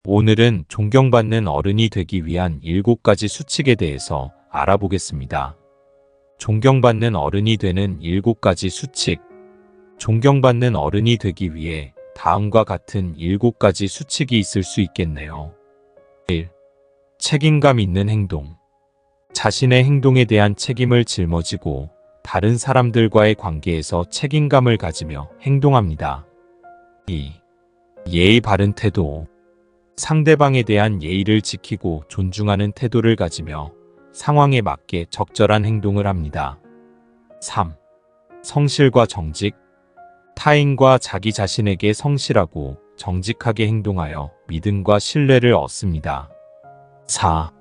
오늘은 존경받는 어른이 되기 위한 7가지 수칙에 대해서 알아보겠습니다. 존경받는 어른이 되는 7가지 수칙. 존경받는 어른이 되기 위해 다음과 같은 7가지 수칙이 있을 수 있겠네요. 1. 책임감 있는 행동. 자신의 행동에 대한 책임을 짊어지고 다른 사람들과의 관계에서 책임감을 가지며 행동합니다. 2. 예의 바른 태도. 상대방에 대한 예의를 지키고 존중하는 태도를 가지며 상황에 맞게 적절한 행동을 합니다. 3. 성실과 정직. 타인과 자기 자신에게 성실하고 정직하게 행동하여 믿음과 신뢰를 얻습니다. 4.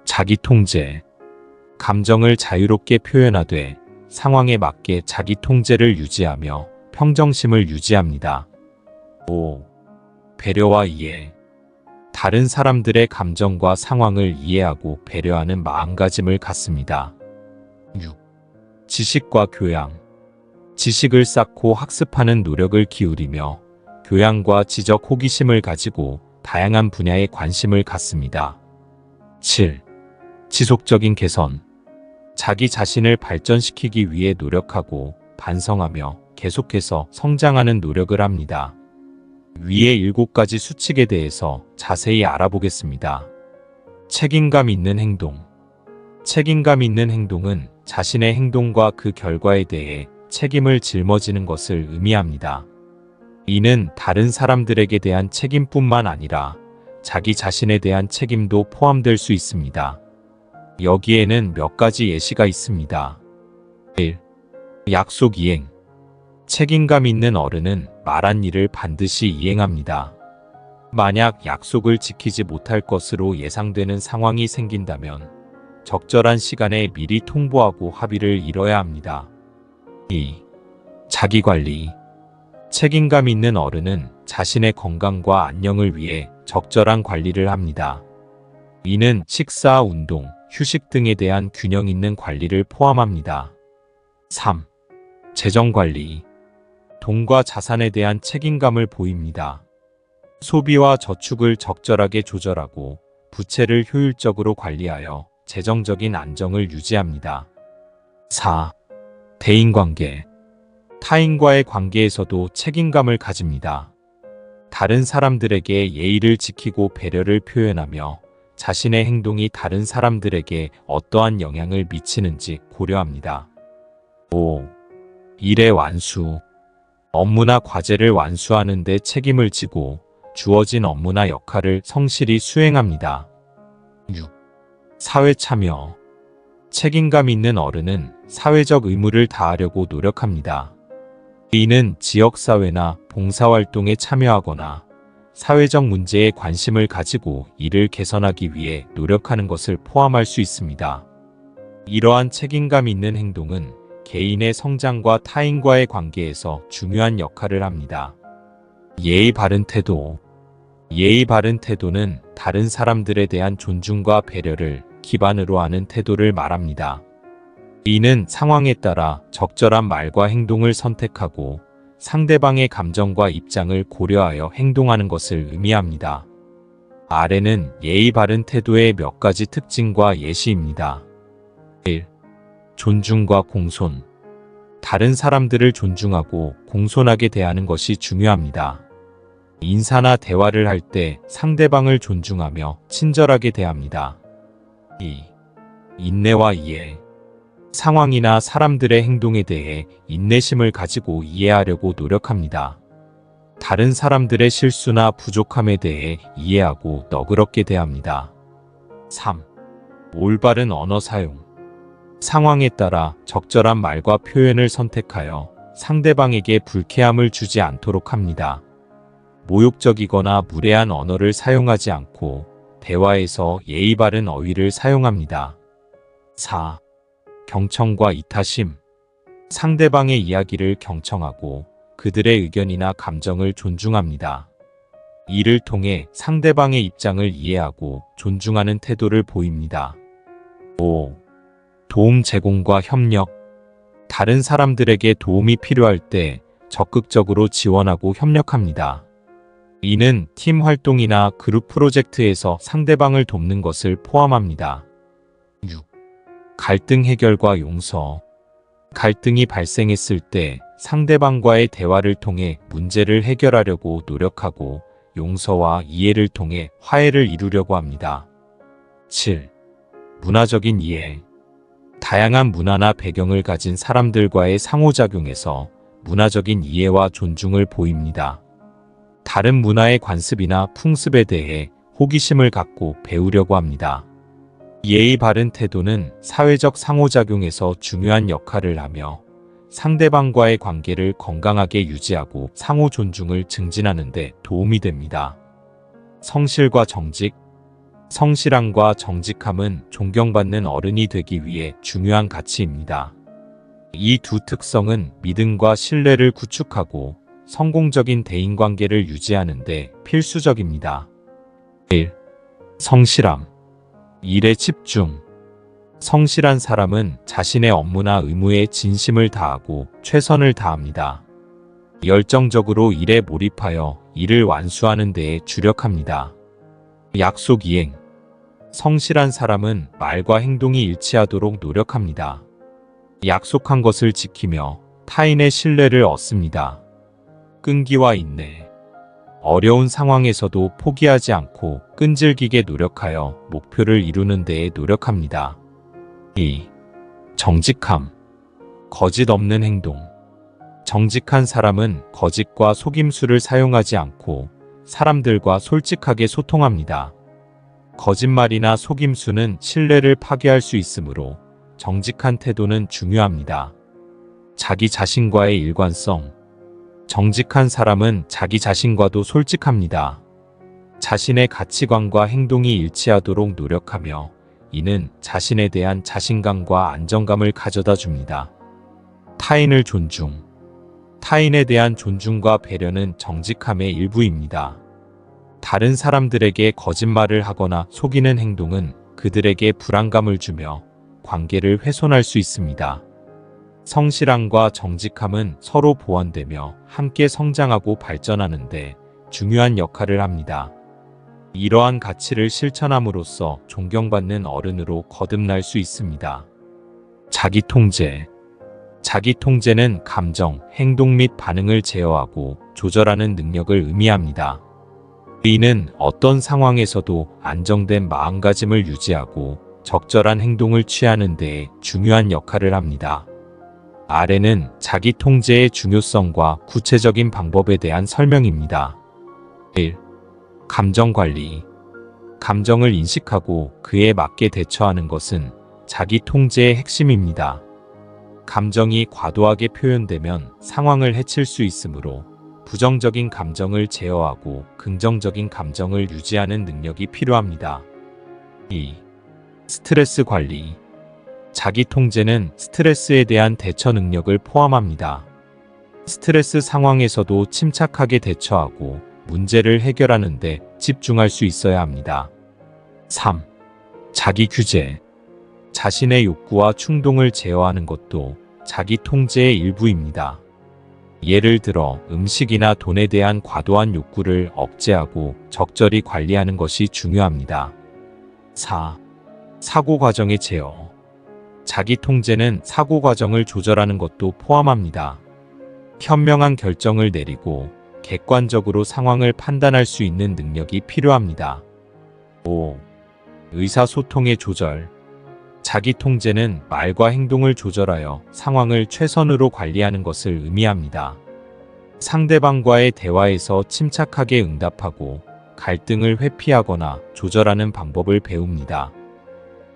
자기 통제. 감정을 자유롭게 표현하되 상황에 맞게 자기 통제를 유지하며 평정심을 유지합니다. 5. 배려와 이해. 다른 사람들의 감정과 상황을 이해하고 배려하는 마음가짐을 갖습니다. 6. 지식과 교양. 지식을 쌓고 학습하는 노력을 기울이며 교양과 지적 호기심을 가지고 다양한 분야에 관심을 갖습니다. 7. 지속적인 개선. 자기 자신을 발전시키기 위해 노력하고 반성하며 계속해서 성장하는 노력을 합니다. 위의 7가지 수칙에 대해서 자세히 알아보겠습니다. 책임감 있는 행동. 책임감 있는 행동은 자신의 행동과 그 결과에 대해 책임을 짊어지는 것을 의미합니다. 이는 다른 사람들에게 대한 책임뿐만 아니라 자기 자신에 대한 책임도 포함될 수 있습니다. 여기에는 몇 가지 예시가 있습니다. 1. 약속 이행. 책임감 있는 어른은 말한 일을 반드시 이행합니다. 만약 약속을 지키지 못할 것으로 예상되는 상황이 생긴다면 적절한 시간에 미리 통보하고 합의를 이뤄야 합니다. 2. 자기관리. 책임감 있는 어른은 자신의 건강과 안녕을 위해 적절한 관리를 합니다. 이는 식사, 운동, 휴식 등에 대한 균형 있는 관리를 포함합니다. 3. 재정관리. 돈과 자산에 대한 책임감을 보입니다. 소비와 저축을 적절하게 조절하고 부채를 효율적으로 관리하여 재정적인 안정을 유지합니다. 4. 대인관계. 타인과의 관계에서도 책임감을 가집니다. 다른 사람들에게 예의를 지키고 배려를 표현하며 자신의 행동이 다른 사람들에게 어떠한 영향을 미치는지 고려합니다. 5. 일의 완수. 업무나 과제를 완수하는 데 책임을 지고 주어진 업무나 역할을 성실히 수행합니다. 6. 사회 참여. 책임감 있는 어른은 사회적 의무를 다하려고 노력합니다. 이는 지역사회나 봉사활동에 참여하거나 사회적 문제에 관심을 가지고 이를 개선하기 위해 노력하는 것을 포함할 수 있습니다. 이러한 책임감 있는 행동은 개인의 성장과 타인과의 관계에서 중요한 역할을 합니다. 예의 바른 태도. 예의 바른 태도는 다른 사람들에 대한 존중과 배려를 기반으로 하는 태도를 말합니다. 이는 상황에 따라 적절한 말과 행동을 선택하고 상대방의 감정과 입장을 고려하여 행동하는 것을 의미합니다. 아래는 예의 바른 태도의 몇 가지 특징과 예시입니다. 1. 존중과 공손. 다른 사람들을 존중하고 공손하게 대하는 것이 중요합니다. 인사나 대화를 할 때 상대방을 존중하며 친절하게 대합니다. 2. 인내와 이해. 상황이나 사람들의 행동에 대해 인내심을 가지고 이해하려고 노력합니다. 다른 사람들의 실수나 부족함에 대해 이해하고 너그럽게 대합니다. 3. 올바른 언어 사용. 상황에 따라 적절한 말과 표현을 선택하여 상대방에게 불쾌함을 주지 않도록 합니다. 모욕적이거나 무례한 언어를 사용하지 않고 대화에서 예의 바른 어휘를 사용합니다. 4. 경청과 이타심. 상대방의 이야기를 경청하고 그들의 의견이나 감정을 존중합니다. 이를 통해 상대방의 입장을 이해하고 존중하는 태도를 보입니다. 5. 도움 제공과 협력. 다른 사람들에게 도움이 필요할 때 적극적으로 지원하고 협력합니다. 이는 팀 활동이나 그룹 프로젝트에서 상대방을 돕는 것을 포함합니다. 6. 갈등 해결과 용서. 갈등이 발생했을 때 상대방과의 대화를 통해 문제를 해결하려고 노력하고 용서와 이해를 통해 화해를 이루려고 합니다. 7. 문화적인 이해. 다양한 문화나 배경을 가진 사람들과의 상호작용에서 문화적인 이해와 존중을 보입니다. 다른 문화의 관습이나 풍습에 대해 호기심을 갖고 배우려고 합니다. 예의 바른 태도는 사회적 상호작용에서 중요한 역할을 하며 상대방과의 관계를 건강하게 유지하고 상호 존중을 증진하는 데 도움이 됩니다. 성실과 정직. 성실함과 정직함은 존경받는 어른이 되기 위해 중요한 가치입니다. 이 두 특성은 믿음과 신뢰를 구축하고 성공적인 대인관계를 유지하는 데 필수적입니다. 1. 성실함. 일에 집중. 성실한 사람은 자신의 업무나 의무에 진심을 다하고 최선을 다합니다. 열정적으로 일에 몰입하여 일을 완수하는 데에 주력합니다. 약속 이행. 성실한 사람은 말과 행동이 일치하도록 노력합니다. 약속한 것을 지키며 타인의 신뢰를 얻습니다. 끈기와 인내. 어려운 상황에서도 포기하지 않고 끈질기게 노력하여 목표를 이루는 데에 노력합니다. 2. 정직함. 거짓 없는 행동. 정직한 사람은 거짓과 속임수를 사용하지 않고 사람들과 솔직하게 소통합니다. 거짓말이나 속임수는 신뢰를 파괴할 수 있으므로 정직한 태도는 중요합니다. 자기 자신과의 일관성. 정직한 사람은 자기 자신과도 솔직합니다. 자신의 가치관과 행동이 일치하도록 노력하며 이는 자신에 대한 자신감과 안정감을 가져다 줍니다. 타인을 존중. 타인에 대한 존중과 배려는 정직함의 일부입니다. 다른 사람들에게 거짓말을 하거나 속이는 행동은 그들에게 불안감을 주며 관계를 훼손할 수 있습니다. 성실함과 정직함은 서로 보완되며 함께 성장하고 발전하는 데 중요한 역할을 합니다. 이러한 가치를 실천함으로써 존경받는 어른으로 거듭날 수 있습니다. 자기 통제. 자기 통제는 감정, 행동 및 반응을 제어하고 조절하는 능력을 의미합니다. 이는 어떤 상황에서도 안정된 마음가짐을 유지하고 적절한 행동을 취하는 데 중요한 역할을 합니다. 아래는 자기 통제의 중요성과 구체적인 방법에 대한 설명입니다. 1. 감정관리. 감정을 인식하고 그에 맞게 대처하는 것은 자기 통제의 핵심입니다. 감정이 과도하게 표현되면 상황을 해칠 수 있으므로 부정적인 감정을 제어하고 긍정적인 감정을 유지하는 능력이 필요합니다. 2. 스트레스 관리. 자기 통제는 스트레스에 대한 대처 능력을 포함합니다. 스트레스 상황에서도 침착하게 대처하고 문제를 해결하는 데 집중할 수 있어야 합니다. 3. 자기 규제. 자신의 욕구와 충동을 제어하는 것도 자기 통제의 일부입니다. 예를 들어 음식이나 돈에 대한 과도한 욕구를 억제하고 적절히 관리하는 것이 중요합니다. 4. 사고 과정의 제어. 자기 통제는 사고 과정을 조절하는 것도 포함합니다. 현명한 결정을 내리고 객관적으로 상황을 판단할 수 있는 능력이 필요합니다. 5. 의사소통의 조절. 자기 통제는 말과 행동을 조절하여 상황을 최선으로 관리하는 것을 의미합니다. 상대방과의 대화에서 침착하게 응답하고 갈등을 회피하거나 조절하는 방법을 배웁니다.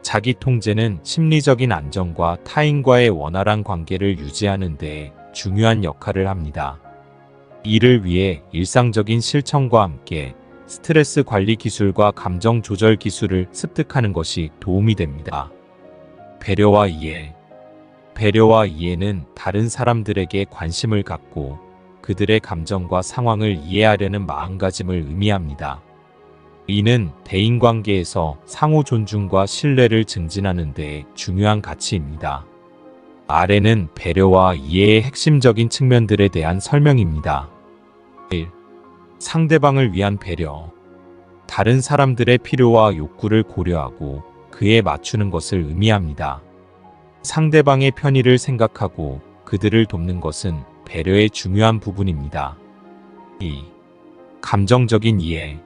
자기 통제는 심리적인 안정과 타인과의 원활한 관계를 유지하는 데 중요한 역할을 합니다. 이를 위해 일상적인 실천과 함께 스트레스 관리 기술과 감정 조절 기술을 습득하는 것이 도움이 됩니다. 배려와 이해. 배려와 이해는 다른 사람들에게 관심을 갖고 그들의 감정과 상황을 이해하려는 마음가짐을 의미합니다. 이는 대인관계에서 상호 존중과 신뢰를 증진하는 데 중요한 가치입니다. 아래는 배려와 이해의 핵심적인 측면들에 대한 설명입니다. 1. 상대방을 위한 배려. 다른 사람들의 필요와 욕구를 고려하고 그에 맞추는 것을 의미합니다. 상대방의 편의를 생각하고 그들을 돕는 것은 배려의 중요한 부분입니다. 2. 감정적인 이해.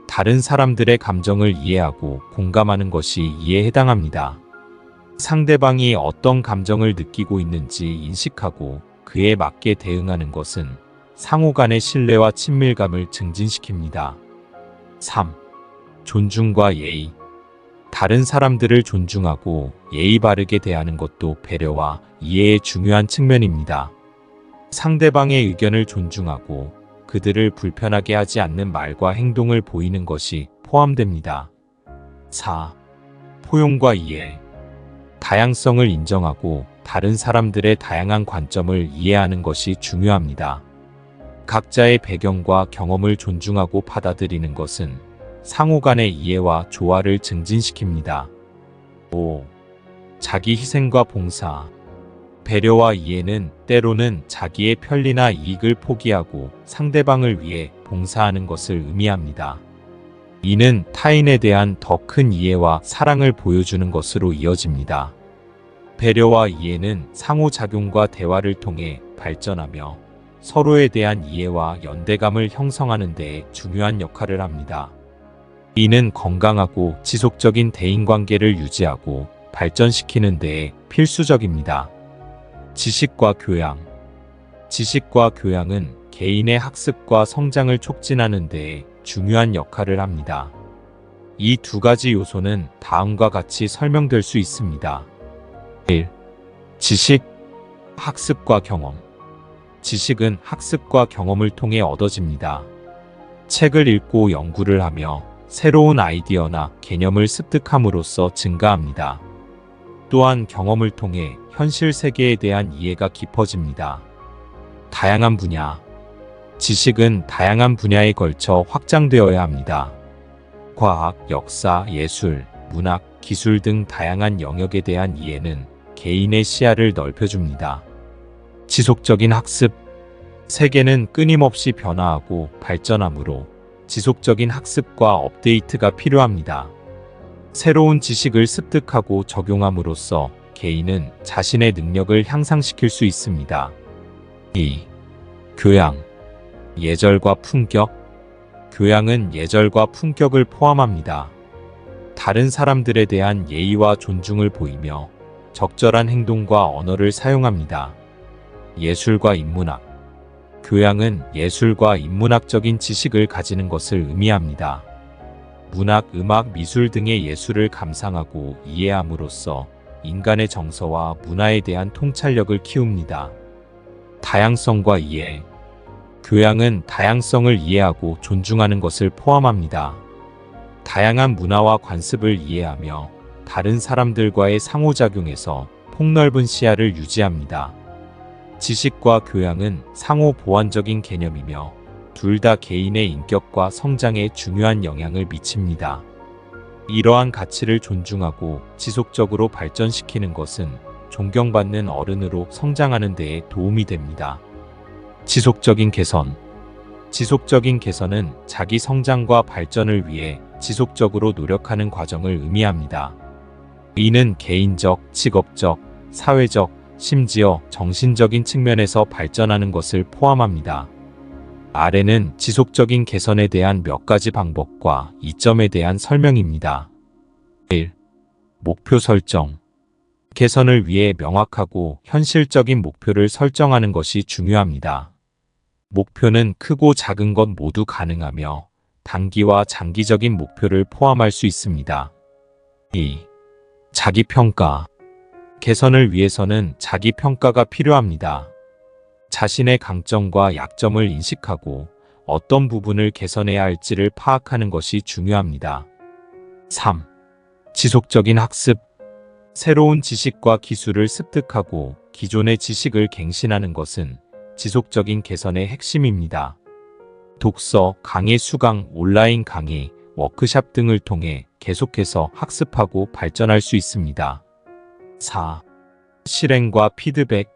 다른 사람들의 감정을 이해하고 공감하는 것이 이해에 해당합니다. 상대방이 어떤 감정을 느끼고 있는지 인식하고 그에 맞게 대응하는 것은 상호 간의 신뢰와 친밀감을 증진시킵니다. 3. 존중과 예의. 다른 사람들을 존중하고 예의 바르게 대하는 것도 배려와 이해의 중요한 측면입니다. 상대방의 의견을 존중하고 그들을 불편하게 하지 않는 말과 행동을 보이는 것이 포함됩니다. 4. 포용과 이해. 다양성을 인정하고 다른 사람들의 다양한 관점을 이해하는 것이 중요합니다. 각자의 배경과 경험을 존중하고 받아들이는 것은 상호 간의 이해와 조화를 증진시킵니다. 5. 자기 희생과 봉사. 배려와 이해는 때로는 자기의 편리나 이익을 포기하고 상대방을 위해 봉사하는 것을 의미합니다. 이는 타인에 대한 더 큰 이해와 사랑을 보여주는 것으로 이어집니다. 배려와 이해는 상호작용과 대화를 통해 발전하며 서로에 대한 이해와 연대감을 형성하는 데 중요한 역할을 합니다. 이는 건강하고 지속적인 대인관계를 유지하고 발전시키는 데 필수적입니다. 지식과 교양. 지식과 교양은 개인의 학습과 성장을 촉진하는 데 중요한 역할을 합니다. 이 두 가지 요소는 다음과 같이 설명될 수 있습니다. 1. 지식, 학습과 경험. 지식은 학습과 경험을 통해 얻어집니다. 책을 읽고 연구를 하며 새로운 아이디어나 개념을 습득함으로써 증가합니다. 또한 경험을 통해 현실 세계에 대한 이해가 깊어집니다. 다양한 분야. 지식은 다양한 분야에 걸쳐 확장되어야 합니다. 과학, 역사, 예술, 문학, 기술 등 다양한 영역에 대한 이해는 개인의 시야를 넓혀줍니다. 지속적인 학습. 세계는 끊임없이 변화하고 발전하므로 지속적인 학습과 업데이트가 필요합니다. 새로운 지식을 습득하고 적용함으로써 개인은 자신의 능력을 향상시킬 수 있습니다. 2. 교양. 예절과 품격. 교양은 예절과 품격을 포함합니다. 다른 사람들에 대한 예의와 존중을 보이며 적절한 행동과 언어를 사용합니다. 예술과 인문학. 교양은 예술과 인문학적인 지식을 가지는 것을 의미합니다. 문학, 음악, 미술 등의 예술을 감상하고 이해함으로써 인간의 정서와 문화에 대한 통찰력을 키웁니다. 다양성과 이해. 교양은 다양성을 이해하고 존중하는 것을 포함합니다. 다양한 문화와 관습을 이해하며 다른 사람들과의 상호작용에서 폭넓은 시야를 유지합니다. 지식과 교양은 상호 보완적인 개념이며 둘 다 개인의 인격과 성장에 중요한 영향을 미칩니다. 이러한 가치를 존중하고 지속적으로 발전시키는 것은 존경받는 어른으로 성장하는 데에 도움이 됩니다. 지속적인 개선. 지속적인 개선은 자기 성장과 발전을 위해 지속적으로 노력하는 과정을 의미합니다. 이는 개인적, 직업적, 사회적, 심지어 정신적인 측면에서 발전하는 것을 포함합니다. 아래는 지속적인 개선에 대한 몇 가지 방법과 이점에 대한 설명입니다. 1. 목표 설정. 개선을 위해 명확하고 현실적인 목표를 설정하는 것이 중요합니다. 목표는 크고 작은 것 모두 가능하며 단기와 장기적인 목표를 포함할 수 있습니다. 2. 자기평가. 개선을 위해서는 자기평가가 필요합니다. 자신의 강점과 약점을 인식하고 어떤 부분을 개선해야 할지를 파악하는 것이 중요합니다. 3. 지속적인 학습. 새로운 지식과 기술을 습득하고 기존의 지식을 갱신하는 것은 지속적인 개선의 핵심입니다. 독서, 강의 수강, 온라인 강의, 워크샵 등을 통해 계속해서 학습하고 발전할 수 있습니다. 4. 실행과 피드백.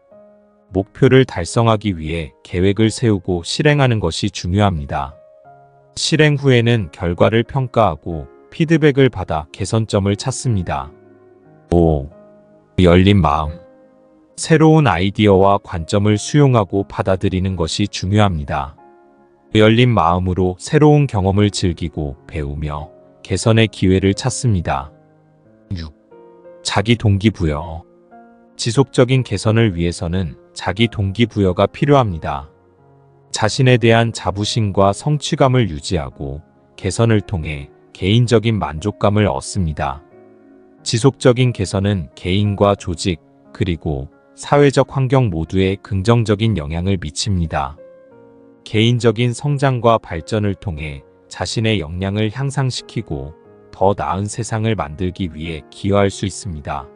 목표를 달성하기 위해 계획을 세우고 실행하는 것이 중요합니다. 실행 후에는 결과를 평가하고 피드백을 받아 개선점을 찾습니다. 5. 열린 마음. 새로운 아이디어와 관점을 수용하고 받아들이는 것이 중요합니다. 열린 마음으로 새로운 경험을 즐기고 배우며 개선의 기회를 찾습니다. 6. 자기 동기부여. 지속적인 개선을 위해서는 자기 동기부여가 필요합니다. 자신에 대한 자부심과 성취감을 유지하고 개선을 통해 개인적인 만족감을 얻습니다. 지속적인 개선은 개인과 조직, 그리고 사회적 환경 모두에 긍정적인 영향을 미칩니다. 개인적인 성장과 발전을 통해 자신의 역량을 향상시키고 더 나은 세상을 만들기 위해 기여할 수 있습니다.